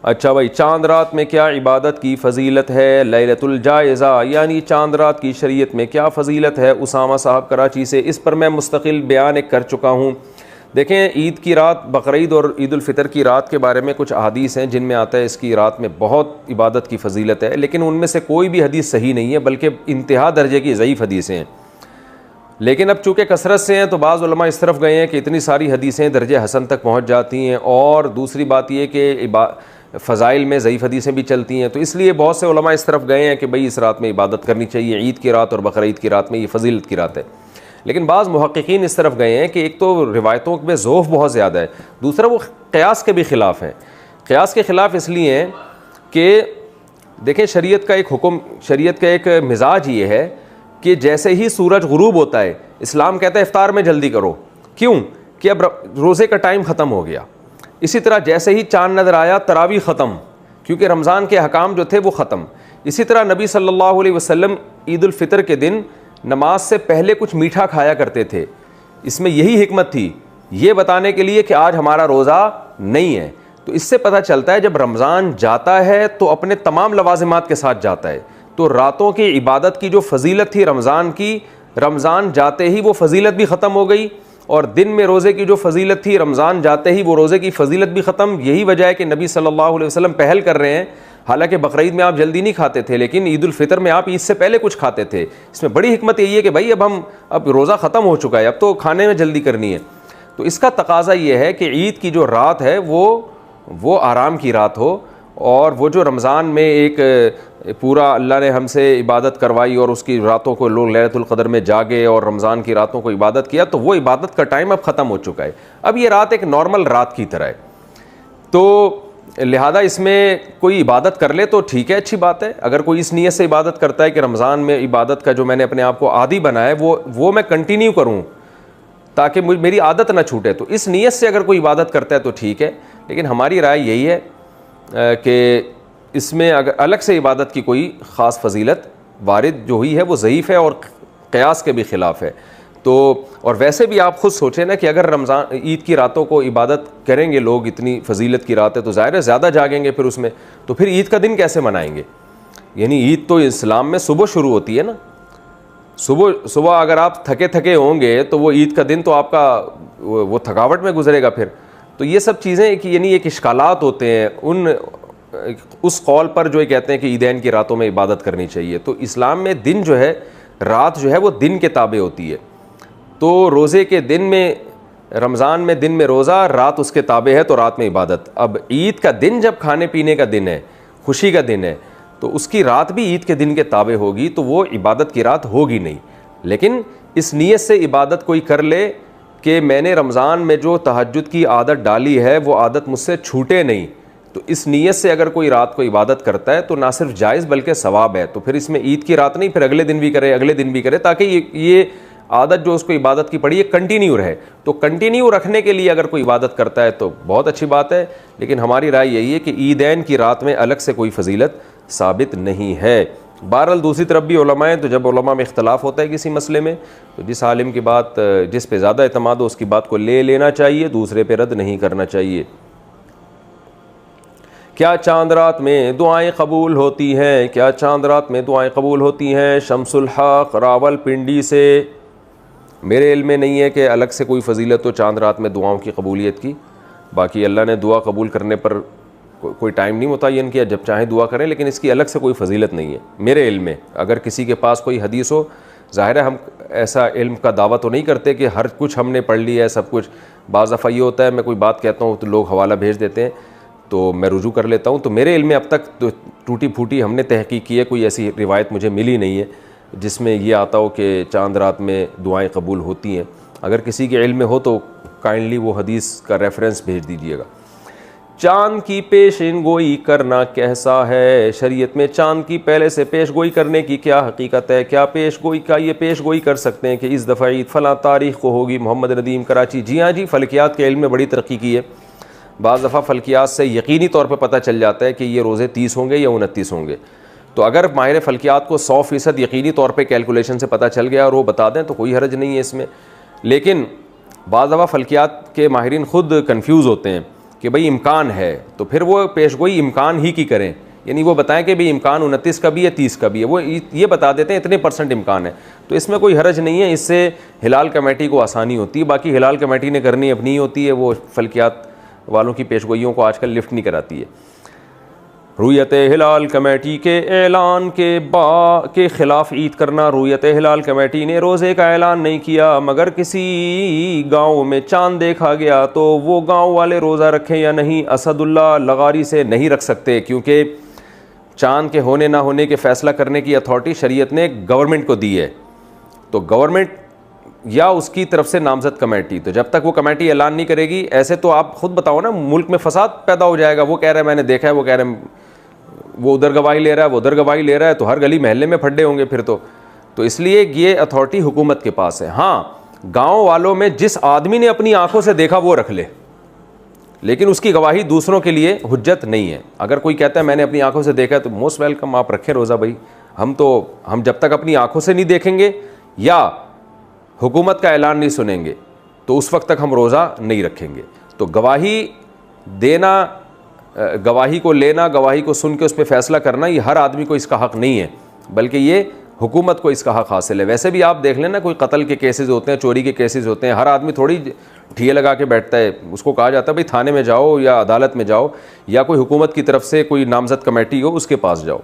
अच्छा भाई, चांद रात में क्या इबादत की फ़जीलत है? लैलतुल जायज़ा यानी चांद रात की शरीयत में क्या फ़जीलत है? उसामा साहब कराची से, इस पर मैं मुस्तकिल बयान एक कर चुका हूँ। देखें, ईद की रात, बकरीद और ईद उल फितर की रात के बारे में कुछ अहादीस हैं जिनमें आता है इसकी रात में बहुत इबादत की फ़जीलत है, लेकिन उनमें से कोई भी हदीस सही नहीं है, बल्कि इंतहा दर्जे की ज़ईफ़ हदीसें हैं। लेकिन अब चूँकि कसरत से हैं तो बाज़ उलमा इस तरफ गए हैं कि इतनी सारी हदीसें दर्जे हसन तक पहुँच जाती हैं, और दूसरी बात यह कि फ़ज़ाइल में ज़ईफ़ हदीसें भी चलती हैं, तो इसलिए बहुत से उलमा इस तरफ गए हैं कि भाई इस रात में इबादत करनी चाहिए, ईद की रात और बकरीद की रात में ये फ़जीलत की रात है। लेकिन बाज़ मुहक्किकीन इस तरफ गए हैं कि एक तो रिवायतों में ज़ोफ़ बहुत ज़्यादा है, दूसरा वो क़यास के भी ख़िलाफ़ हैं। क़यास के ख़िलाफ़ इसलिए हैं कि देखें, शरीयत का एक हुक्म, शरीयत का एक मिजाज ये है कि जैसे ही सूरज गुरूब होता है, इस्लाम कहता है इफ्तार में जल्दी करो। क्यों? कि अब रोज़े का टाइम ख़त्म हो गया। इसी तरह जैसे ही चाँद नज़र आया, तरावी ख़त्म, क्योंकि रमज़ान के हकाम जो थे वो ख़त्म। इसी तरह नबी सल्लल्लाहु अलैहि वसल्लम ईद उल फ़ितर के दिन नमाज से पहले कुछ मीठा खाया करते थे। इसमें यही हिकमत थी, ये बताने के लिए कि आज हमारा रोज़ा नहीं है। तो इससे पता चलता है जब रमज़ान जाता है तो अपने तमाम लवाज़िमात के साथ जाता है। तो रातों की इबादत की जो फ़जीलत थी रमज़ान की, रमज़ान जाते ही वो फ़जीलत भी ख़त्म हो गई, और दिन में रोज़े की जो फ़जीलत थी रमज़ान जाते ही वो रोज़े की फ़जीलत भी ख़त्म। यही वजह है कि नबी सल्लल्लाहु अलैहि वसल्लम पहल कर रहे हैं। हालांकि बकरीद में आप जल्दी नहीं खाते थे, लेकिन ईद उल फितर में आप ईद से पहले कुछ खाते थे। इसमें बड़ी हिकमत यही है कि भाई अब रोज़ा ख़त्म हो चुका है, अब तो खाने में जल्दी करनी है। तो इसका तकाज़ा ये है कि ईद की जो रात है वो आराम की रात हो, और वो जो रमज़ान में एक पूरा अल्लाह ने हमसे इबादत करवाई और उसकी रातों को लोग लैलतुल क़द्र में जागे और रमज़ान की रातों को इबादत किया, तो वो इबादत का टाइम अब ख़त्म हो चुका है। अब ये रात एक नॉर्मल रात की तरह है, तो लिहाजा इसमें कोई इबादत कर ले तो ठीक है, अच्छी बात है। अगर कोई इस नीयत से इबादत करता है कि रमज़ान में इबादत का जो मैंने अपने आप को आदी बनाया है वो मैं कंटिन्यू करूँ ताकि मेरी आदत ना छूटे, तो इस नीयत से अगर कोई इबादत करता है तो ठीक है। लेकिन हमारी राय यही है कि इसमें अगर अलग से इबादत की कोई ख़ास फ़जीलत वारिद जो हुई है वो ज़ईफ़ है और क़यास के भी ख़िलाफ़ है। तो और वैसे भी आप ख़ुद सोचें ना कि अगर रमज़ान ईद की रातों को इबादत करेंगे लोग, इतनी फ़जीलत की रात है, तो ज़ाहिर है ज़्यादा जागेंगे फिर उसमें, तो फिर ईद का दिन कैसे मनाएंगे? यानी ईद तो इस्लाम में सुबह शुरू होती है ना, सुबह अगर आप थके थके होंगे तो वो ईद का दिन तो आपका वो थकावट में गुजरेगा फिर। तो ये सब चीज़ें कि यानी एक इश्कालात होते हैं उस कौल पर जो ये कहते हैं कि ईदैन की रातों में इबादत करनी चाहिए। तो इस्लाम में दिन जो है, रात जो है वो दिन के ताबे होती है। तो रोज़े के दिन में, रमज़ान में दिन में रोज़ा, रात उसके ताबे है, तो रात में इबादत। अब ईद का दिन जब खाने पीने का दिन है, खुशी का दिन है, तो उसकी रात भी ईद के दिन के ताबे होगी, तो वो इबादत की रात होगी नहीं। लेकिन इस नीयत से इबादत कोई कर ले कि मैंने रमज़ान में जो तहज्जुद की आदत डाली है वो आदत मुझसे छूटे नहीं, तो इस नीयत से अगर कोई रात को इबादत करता है तो ना सिर्फ जायज़ बल्कि सवाब है। तो फिर इसमें ईद की रात नहीं, फिर अगले दिन भी करे, अगले दिन भी करे, ताकि ये आदत जो उसको इबादत की पड़ी है कंटिन्यू रहे। तो कंटिन्यू रखने के लिए अगर कोई इबादत करता है तो बहुत अच्छी बात है। लेकिन हमारी राय यही है कि ईदैन की रात में अलग से कोई फजीलत साबित नहीं है। बहरहाल दूसरी तरफ भी उलमा हैं, तो जब उलमा में इख्तलाफ होता है किसी मसले में, तो जिस आलिम की बात, जिस पे ज़्यादा एतमाद हो उसकी बात को ले लेना चाहिए, दूसरे पे रद्द नहीं करना चाहिए। क्या चांद रात में दुआएं कबूल होती हैं? क्या चांद रात में दुआएं कबूल होती हैं? शमसुल हक रावलपिंडी से। मेरे इल्म में नहीं है कि अलग से कोई फजीलत हो चांद रात में दुआओं की कबूलियत की। बाकी अल्लाह ने दुआ कबूल करने पर कोई टाइम नहीं मुतय्यन किया, जब चाहें दुआ करें, लेकिन इसकी अलग से कोई फजीलत नहीं है मेरे इल्म में। अगर किसी के पास कोई हदीस हो, ज़ाहिर है हम ऐसा इल्म का दावा तो नहीं करते कि हर कुछ हमने पढ़ लिया है सब कुछ। बाज़ दफ़ा ये होता है मैं कोई बात कहता हूँ तो लोग हवाला भेज देते हैं, तो मैं रुजू कर लेता हूँ। तो मेरे इल्म में अब तक तो टूटी फूटी हमने तहकीक की है, कोई ऐसी रिवायत मुझे मिली नहीं है जिसमें ये आता हो कि चांद रात में दुआएं कबूल होती हैं। अगर किसी के इल्म में हो तो काइंडली वो हदीस का रेफरेंस भेज दीजिएगा। चांद की पेशन गोई करना कैसा है? शरीयत में चांद की पहले से पेश गोई करने की क्या हकीकत है? क्या पेश गोई का ये पेश गोई कर सकते हैं कि इस दफ़ा ईद फ़लाँ तारीख़ को होगी? मोहम्मद नदीम कराची। जी हाँ जी, फ़ल्कियात के इल्म में बड़ी तरक्की की है। बाज़ दफ़ा फ़ल्कियात से यकीनी तौर पर पता चल जाता है कि ये रोज़े 30 होंगे या 29 होंगे। तो अगर माहिर फ़ल्कियात को 100% यकीनी तौर पर कैलकुलेशन से पता चल गया और वो बता दें तो कोई हरज नहीं है इसमें। लेकिन बाज़ दफ़ा फ़ल्कियात के माहिरीन ख़ुद कन्फ्यूज़ होते हैं कि भाई इम्कान है, तो फिर वो पेशगोई इम्कान ही की करें, यानी वो बताएं कि भाई इम्कान 29 का भी है, 30 का भी है, वो ये बता देते हैं इतने % इम्कान है। तो इसमें कोई हरज नहीं है, इससे हिलाल कमेटी को आसानी होती है। बाकी हिलाल कमेटी ने करनी अपनी ही होती है, वो फल्कियात वालों की पेशगोइयों को आजकल लिफ्ट नहीं कराती है। रुयत हिलाल कमेटी के ऐलान के ख़िलाफ़ ईद करना। रुयत हिलाल कमेटी ने रोज़े का ऐलान नहीं किया, मगर किसी गांव में चांद देखा गया तो वो गांव वाले रोज़ा रखें या नहीं? असदुल्ला लगारी से नहीं रख सकते, क्योंकि चांद के होने ना होने के फ़ैसला करने की अथॉरिटी शरीयत ने गवर्नमेंट को दी है। तो गवर्नमेंट या उसकी तरफ से नामजद कमेटी, तो जब तक वो कमेटी ऐलान नहीं करेगी, ऐसे तो आप खुद बताओ ना, मुल्क में फसाद पैदा हो जाएगा। वो कह रहा है मैंने देखा है, वो कह रहे हैं वो उधर गवाही ले रहा है, वो उधर गवाही ले रहा है, तो हर गली महल्ले में फड्डे होंगे फिर तो इसलिए ये अथॉरिटी हुकूमत के पास है। हाँ, गांव वालों में जिस आदमी ने अपनी आंखों से देखा वो रख ले, लेकिन उसकी गवाही दूसरों के लिए हुज्जत नहीं है। अगर कोई कहता है मैंने अपनी आंखों से देखा है, तो मोस्ट वेलकम, आप रखें रोज़ा भाई। हम जब तक अपनी आंखों से नहीं देखेंगे या हुकूमत का ऐलान नहीं सुनेंगे, तो उस वक्त तक हम रोज़ा नहीं रखेंगे। तो गवाही देना, गवाही को लेना, गवाही को सुन के उस पर फैसला करना, ये हर आदमी को इसका हक़ नहीं है, बल्कि ये हुकूमत को इसका हक़ हासिल है। वैसे भी आप देख लेना, कोई कत्ल के केसेस होते हैं, चोरी के केसेस होते हैं, हर आदमी थोड़ी ठिये लगा के बैठता है। उसको कहा जाता है भाई थाने में जाओ या अदालत में जाओ, या कोई हुकूमत की तरफ से कोई नामजद कमेटी हो उसके पास जाओ।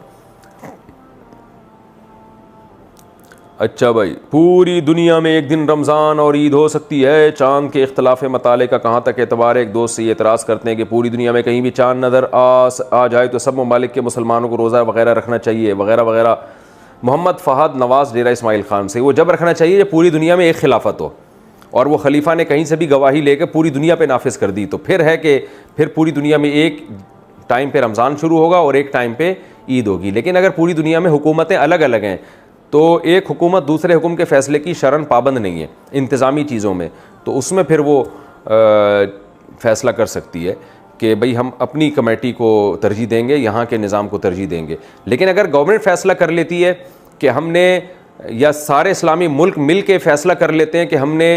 अच्छा भाई, पूरी दुनिया में एक दिन रमज़ान और ईद हो सकती है, चांद के इख्तलाफ मताले का कहाँ तक एतबार है? एक दोस्त से ये एतराज़ करते हैं कि पूरी दुनिया में कहीं भी चांद नज़र आ जाए तो सब ममालिक के मुसलमानों को रोज़ा वगैरह रखना चाहिए वगैरह वगैरह। मोहम्मद फ़हद नवाज़ डेरा इस्माइल ख़ान से, वो जब रखना चाहिए जब पूरी दुनिया में एक खिलाफत हो और वो खलीफा ने कहीं से भी गवाही लेकर पूरी दुनिया पर नाफिज कर दी, तो फिर है कि फिर पूरी दुनिया में एक टाइम पर रमज़ान शुरू होगा और एक टाइम पर ईद होगी। लेकिन अगर पूरी दुनिया में हुकूमतें अलग अलग हैं, तो एक हुकूमत दूसरे हुक्म के फ़ैसले की शरन पाबंद नहीं है इंतज़ामी चीज़ों में, तो उसमें फिर वो फ़ैसला कर सकती है कि भाई हम अपनी कमेटी को तरजीह देंगे, यहाँ के निज़ाम को तरजीह देंगे। लेकिन अगर गवर्नमेंट फ़ैसला कर लेती है कि हमने, या सारे इस्लामी मुल्क मिल के फ़ैसला कर लेते हैं कि हमने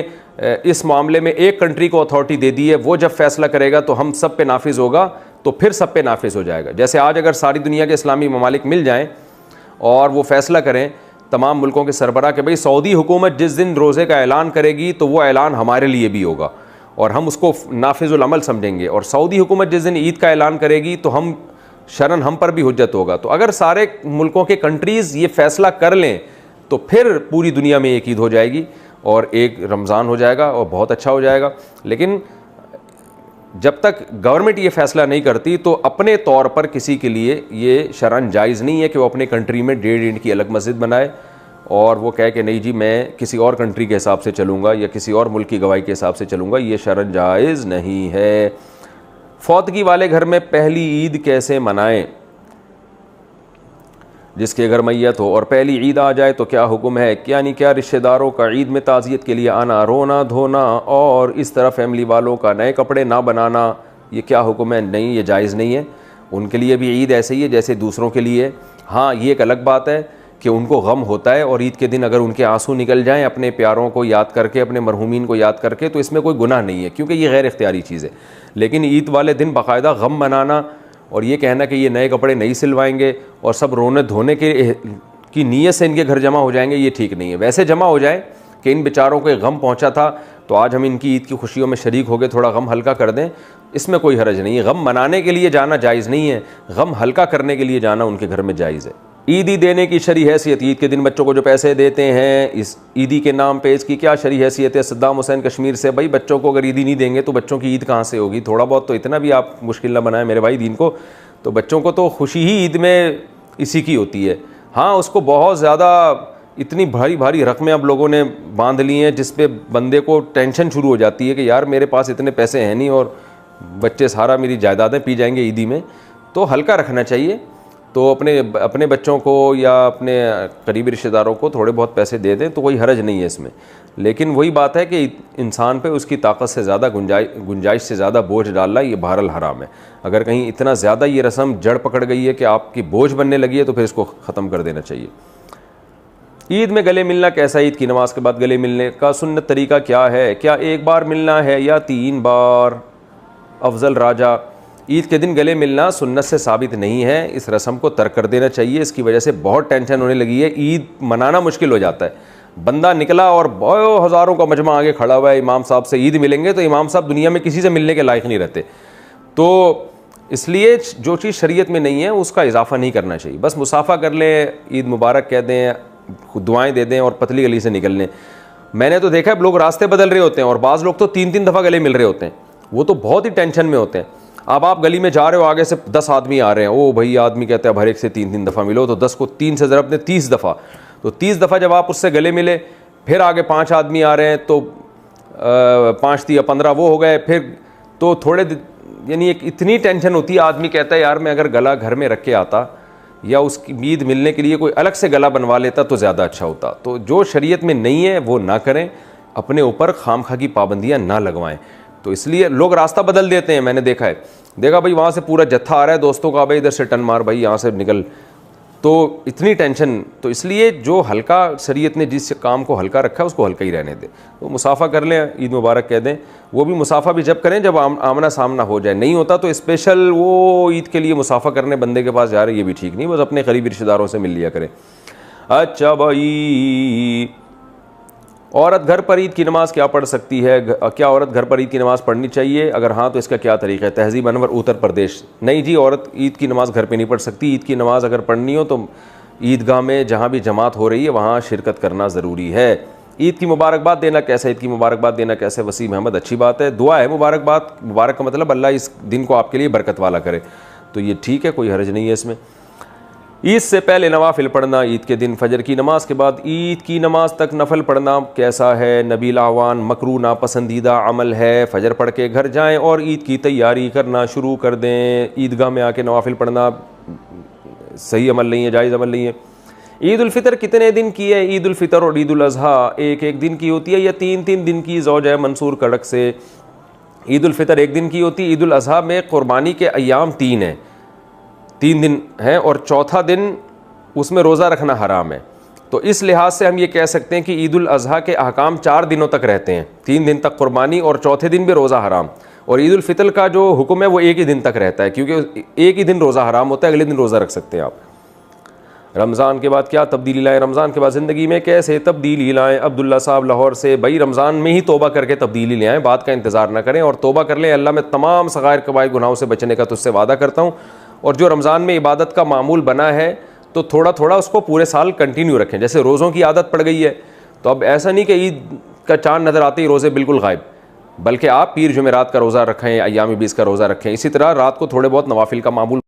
इस मामले में एक कंट्री को अथॉरिटी दे दी है, वो जब फ़ैसला करेगा तो हम सब पे नाफिज होगा, तो फिर सब पे नाफिज हो जाएगा। जैसे आज अगर सारी दुनिया के इस्लामी ममालिक मिल जाएँ और वो फ़ैसला करें तमाम मुल्कों के सरबराह कि भाई सऊदी हुकूमत जिस दिन रोज़े का ऐलान करेगी तो वो ऐलान हमारे लिए भी होगा और हम उसको नाफिजुल अमल समझेंगे, और सऊदी हुकूमत जिस दिन ईद का ऐलान करेगी तो हम शरन हम पर भी हुज्जत होगा। तो अगर सारे मुल्कों के कंट्रीज़ ये फ़ैसला कर लें तो फिर पूरी दुनिया में एक ईद हो जाएगी और एक रमज़ान हो जाएगा और बहुत अच्छा हो जाएगा। लेकिन जब तक गवर्नमेंट ये फ़ैसला नहीं करती तो अपने तौर पर किसी के लिए ये शरन जायज़ नहीं है कि वो अपने कंट्री में 1.5 ईंट की अलग मस्जिद बनाए और वो कहे कि नहीं जी मैं किसी और कंट्री के हिसाब से चलूँगा या किसी और मुल्क की गवाही के हिसाब से चलूँगा। ये शरन जायज़ नहीं है। फौतगी वाले घर में पहली ईद कैसे मनाएं? जिसके घर मैयत हो और पहली ईद आ जाए तो क्या हुक्म है? यानी क्या रिश्तेदारों का ईद में ताज़ियत के लिए आना, रोना धोना और इस तरह फैमिली वालों का नए कपड़े ना बनाना, ये क्या हुक्म है? नहीं, ये जायज़ नहीं है। उनके लिए भी ईद ऐसे ही है जैसे दूसरों के लिए। हाँ, ये एक अलग बात है कि उनको गम होता है और ईद के दिन अगर उनके आंसू निकल जाएँ अपने प्यारों को याद करके, अपने मरहूमीन को याद करके, तो इसमें कोई गुनाह नहीं है क्योंकि ये गैर इख्तियारी चीज़ है। लेकिन ईद वाले दिन बाकायदा गम मनाना और ये कहना कि ये नए कपड़े नहीं सिलवाएंगे और सब रोने धोने की नीयत से इनके घर जमा हो जाएंगे, ये ठीक नहीं है। वैसे जमा हो जाए कि इन बेचारों को गम पहुंचा था तो आज हम इनकी ईद की खुशियों में शरीक हो गए, थोड़ा गम हल्का कर दें, इसमें कोई हरज नहीं है। गम मनाने के लिए जाना जायज़ नहीं है, गम हल्का करने के लिए जाना उनके घर में जायज़ है। ईदी देने की शरई हैसियत, ईद के दिन बच्चों को जो पैसे देते हैं इस ईदी के नाम पे, इसकी क्या शरई हैसियत है? सद्दाम हुसैन कश्मीर से, भाई बच्चों को अगर ईदी नहीं देंगे तो बच्चों की ईद कहाँ से होगी? थोड़ा बहुत तो इतना भी आप मुश्किल ना बनाएं मेरे भाई दीन को। तो बच्चों को तो खुशी ही ईद में इसी की होती है। हाँ, उसको बहुत ज़्यादा इतनी भारी भारी रकमें अब लोगों ने बांध ली हैं जिस पे बंदे को टेंशन शुरू हो जाती है कि यार मेरे पास इतने पैसे हैं नहीं और बच्चे सारा मेरी जायदादें पी जाएंगे ईदी में। तो हल्का रखना चाहिए। तो अपने बच्चों को या अपने करीबी रिश्तेदारों को थोड़े बहुत पैसे दे दें तो कोई हरज नहीं है इसमें। लेकिन वही बात है कि इंसान पे उसकी ताकत से ज़्यादा गुंजाइश से ज़्यादा बोझ डालना ये बहरल हराम है। अगर कहीं इतना ज़्यादा ये रस्म जड़ पकड़ गई है कि आपकी बोझ बनने लगी है तो फिर इसको ख़त्म कर देना चाहिए। ईद में गले मिलना कैसा? ईद की नमाज के बाद गले मिलने का सुन्नत तरीका क्या है? क्या एक बार मिलना है या 3 बार? अफजल राजा, ईद के दिन गले मिलना सुन्नत से साबित नहीं है, इस रस्म को तर्क कर देना चाहिए। इसकी वजह से बहुत टेंशन होने लगी है, ईद मनाना मुश्किल हो जाता है। बंदा निकला और बहुत हज़ारों का मजमा आगे खड़ा हुआ है, इमाम साहब से ईद मिलेंगे, तो इमाम साहब दुनिया में किसी से मिलने के लायक नहीं रहते। तो इसलिए जो चीज़ शरीयत में नहीं है उसका इजाफा नहीं करना चाहिए। बस मुसाफा कर लें, ईद मुबारक कह दें, दुआएं दे दें और पतली गली से निकल लें। मैंने तो देखा है लोग रास्ते बदल रहे होते हैं और बाज़ लोग तो 3-3 दफ़ा गले मिल रहे होते हैं, वो तो बहुत ही टेंशन में होते हैं। अब आप गली में जा रहे हो, आगे से 10 आदमी आ रहे हैं, ओ भाई आदमी कहते हैं हर एक से 3-3 दफ़ा मिलो, तो 10 को 3 से ज़रब ने 30 दफ़ा, तो 30 दफ़ा जब आप उससे गले मिले, फिर आगे 5 आदमी आ रहे हैं, तो 5 या 15 वो हो गए, फिर तो थोड़े यानी एक इतनी टेंशन होती है। आदमी कहता है यार मैं अगर गला घर में रख के आता या उसकी ईद मिलने के लिए कोई अलग से गला बनवा लेता तो ज़्यादा अच्छा होता। तो जो शरीयत में नहीं है वो ना करें, अपने ऊपर खामखा की पाबंदियाँ ना लगवाएं। तो इसलिए लोग रास्ता बदल देते हैं, मैंने देखा है, देखा भाई वहाँ से पूरा जत्था आ रहा है दोस्तों का, भाई इधर से टन मार, भाई यहाँ से निकल, तो इतनी टेंशन। तो इसलिए जो हल्का शरीयत ने जिस काम को हल्का रखा है उसको हल्का ही रहने दें। तो मुसाफा कर लें, ईद मुबारक कह दें, वो भी मुसाफा भी जब करें जब आमना सामना हो जाए। नहीं होता तो स्पेशल वो ईद के लिए मुसाफा करने बंदे के पास जा रहे, ये भी ठीक नहीं, बस अपने करीबी रिश्तेदारों से मिल लिया करें। अच्छा भाई, औरत घर पर ईद की नमाज़ क्या पढ़ सकती है? क्या औरत घर पर ईद की नमाज़ पढ़नी चाहिए? अगर हाँ तो इसका क्या तरीका है? तहजीब अनवर, उत्तर प्रदेश। नहीं जी, औरत ईद की नमाज़ घर पे नहीं पढ़ सकती। ईद की नमाज़ अगर पढ़नी हो तो ईदगाह में जहाँ भी जमात हो रही है वहाँ शिरकत करना ज़रूरी है। ईद की मुबारकबाद देना कैसे? ईद की मुबारकबाद देना कैसे? वसीम अहमद, अच्छी बात है, दुआ है मुबारकबाद। मुबारक का मतलब अल्लाह इस दिन को आपके लिए बरकत वाला करे, तो ये ठीक है, कोई हर्ज नहीं है इसमें। ईद से पहले नवाफिल पढ़ना, ईद के दिन फजर की नमाज के बाद ईद की नमाज तक नफल पढ़ना कैसा है? नबील आवान, मकरू नापसंदीदा अमल है। फजर पढ़ के घर जाएं और ईद की तैयारी करना शुरू कर दें। ईदगाह में आके नवाफिल पढ़ना सही अमल नहीं है, जायज़ अमल नहीं है। ईद उल फितर कितने दिन की है? ईद उल फितर और ईद उल अज़हा एक एक दिन की होती है या 3-3 दिन की? ज़ौजा मंसूर कड़क से ईद उल फितर एक दिन की होती है। ईद उल अज़हा में क़ुरबानी के अयाम 3 हैं, 3 दिन हैं, और चौथा दिन उसमें रोज़ा रखना हराम है। तो इस लिहाज से हम ये कह सकते हैं कि ईद उल अज़हा के अहकाम 4 दिनों तक रहते हैं, 3 दिन तक क़ुरबानी और चौथे दिन भी रोज़ा हराम। और ईद उल फितर का जो हुक्म है वो एक ही दिन तक रहता है, क्योंकि एक ही दिन रोज़ा हराम होता है, अगले दिन रोज़ा रख सकते हैं आप। रमज़ान के बाद क्या तब्दीली लाएँ? रमज़ान के बाद ज़िंदगी में कैसे तब्दीली लाएँ? अब्दुल्ला साहब लाहौर से। भाई रमज़ान में ही तौबा करके तब्दीली ले आएँ, बात का इंतज़ार ना करें और तौबा कर लें। अल्लाह मैं तमाम सगायर कबाइर गुनाहों से बचने का तुझसे वादा करता हूँ। और जो रमज़ान में इबादत का मामूल बना है तो थोड़ा थोड़ा उसको पूरे साल कंटिन्यू रखें। जैसे रोज़ों की आदत पड़ गई है तो अब ऐसा नहीं कि ईद का चाँद नज़र आते ही रोज़े बिल्कुल गायब, बल्कि आप पीर जुमेरात का रोज़ा रखें, अय्याम 20 का रोज़ा रखें। इसी तरह रात को थोड़े बहुत नवाफिल का मामूल